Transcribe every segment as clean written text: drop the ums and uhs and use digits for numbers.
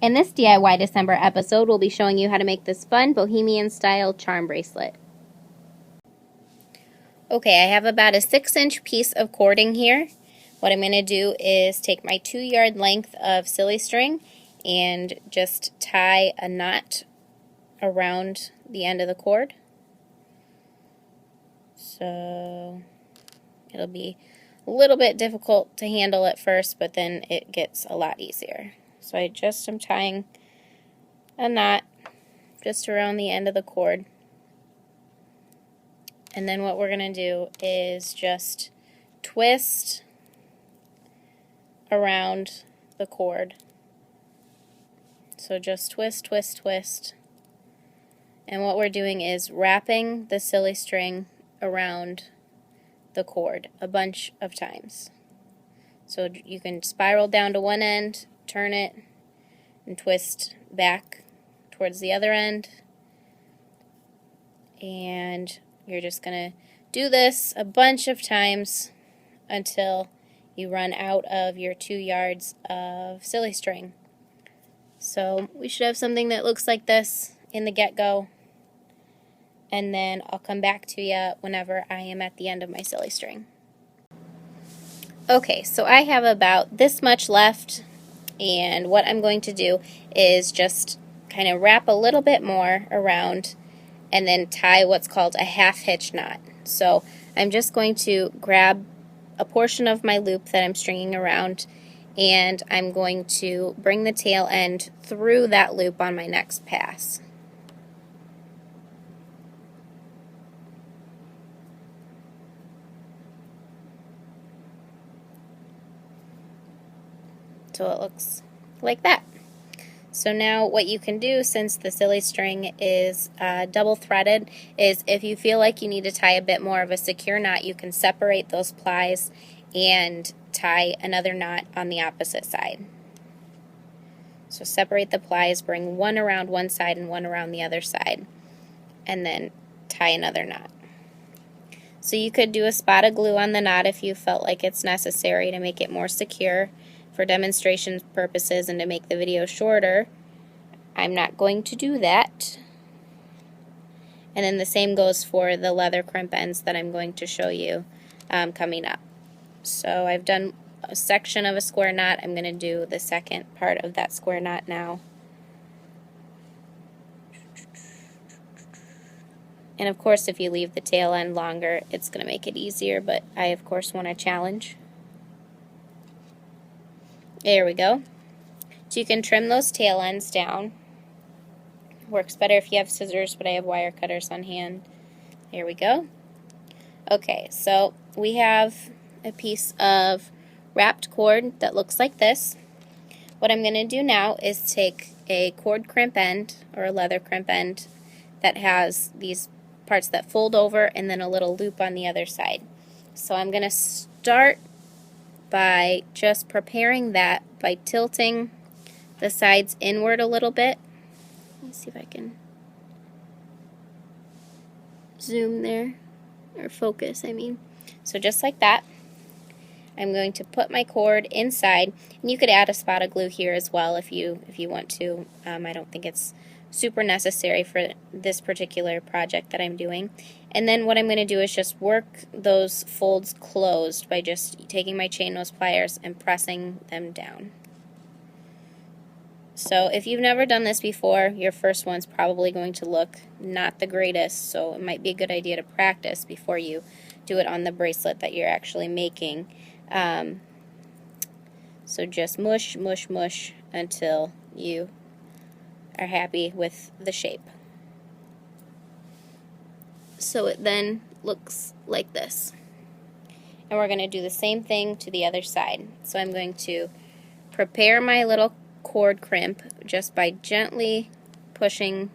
In this DIY December episode, we'll be showing you how to make this fun bohemian-style charm bracelet. Okay, I have about a 6-inch piece of cording here. What I'm going to do is take my 2-yard length of silly string and just tie a knot around the end of the cord. So it'll be a little bit difficult to handle at first, but then it gets a lot easier. So I just am tying a knot just around the end of the cord. And then what we're going to do is just twist around the cord. So just twist, twist, twist. And what we're doing is wrapping the silly string around the cord a bunch of times. So you can spiral down to one end, turn it, and twist back towards the other end. And you're just going to do this a bunch of times until you run out of your 2 yards of silly string. So we should have something that looks like this in the get-go. And then I'll come back to you whenever I am at the end of my silly string. Okay, so I have about this much left, and what I'm going to do is just kind of wrap a little bit more around and then tie what's called a half hitch knot. So I'm just going to grab a portion of my loop that I'm stringing around, and I'm going to bring the tail end through that loop on my next pass. So it looks like that. So now what you can do, since the silly string is double threaded, is if you feel like you need to tie a bit more of a secure knot, you can separate those plies and tie another knot on the opposite side. So separate the plies, bring one around one side and one around the other side, and then tie another knot. So you could do a spot of glue on the knot if you felt like it's necessary to make it more secure. For demonstration purposes and to make the video shorter, I'm not going to do that. And then the same goes for the leather crimp ends that I'm going to show you coming up. So I've done a section of a square knot. I'm going to do the second part of that square knot now. And of course, if you leave the tail end longer, it's going to make it easier, but I of course want a challenge. There we go. So you can trim those tail ends down. Works better if you have scissors, but I have wire cutters on hand. There we go. Okay, so we have a piece of wrapped cord that looks like this. What I'm going to do now is take a cord crimp end, or a leather crimp end, that has these parts that fold over and then a little loop on the other side. So I'm going to start by just preparing that by tilting the sides inward a little bit. Let me see if I can zoom there, or focus, I mean. So just like that, I'm going to put my cord inside, and you could add a spot of glue here as well if you want to. I don't think it's super necessary for this particular project that I'm doing. And then what I'm going to do is just work those folds closed by just taking my chain nose pliers and pressing them down. So if you've never done this before, your first one's probably going to look not the greatest, so it might be a good idea to practice before you do it on the bracelet that you're actually making. So just mush, mush, mush until you are happy with the shape. So it then looks like this. And we're going to do the same thing to the other side. So I'm going to prepare my little cord crimp just by gently pushing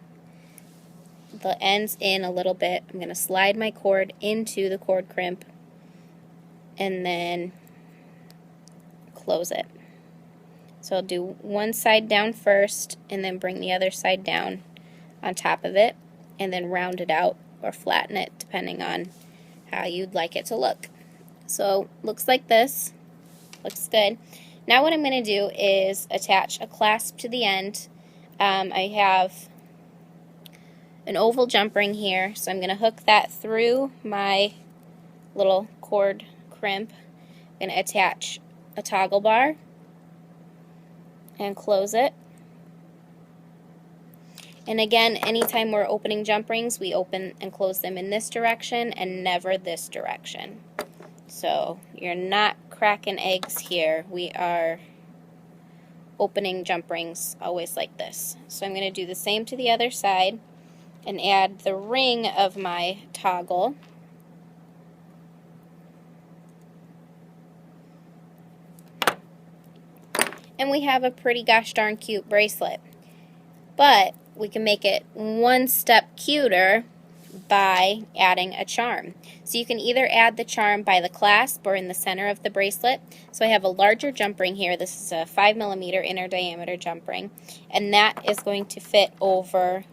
the ends in a little bit. I'm going to slide my cord into the cord crimp and then close it. So I'll do one side down first and then bring the other side down on top of it and then round it out or flatten it depending on how you'd like it to look. So looks like this. Looks good. Now what I'm going to do is attach a clasp to the end. I have an oval jump ring here, so I'm going to hook that through my little cord crimp. I'm going to attach a toggle bar and close it. And again, anytime we're opening jump rings, we open and close them in this direction and never this direction. So you're not cracking eggs here. We are opening jump rings always like this. So I'm going to do the same to the other side and add the ring of my toggle. And we have a pretty gosh darn cute bracelet. But we can make it one step cuter by adding a charm. So you can either add the charm by the clasp or in the center of the bracelet. So I have a larger jump ring here. This is a 5mm inner diameter jump ring, and that is going to fit over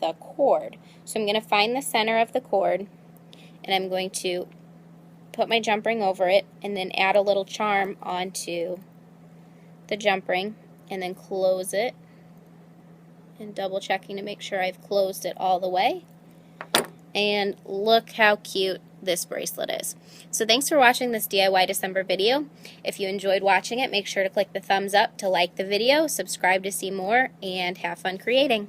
the cord. So I'm going to find the center of the cord, and I'm going to put my jump ring over it and then add a little charm onto the jump ring and then close it, and double checking to make sure I've closed it all the way. And look how cute this bracelet is. So thanks for watching this DIY December video. If you enjoyed watching it, make sure to click the thumbs up to like the video, subscribe to see more, and have fun creating.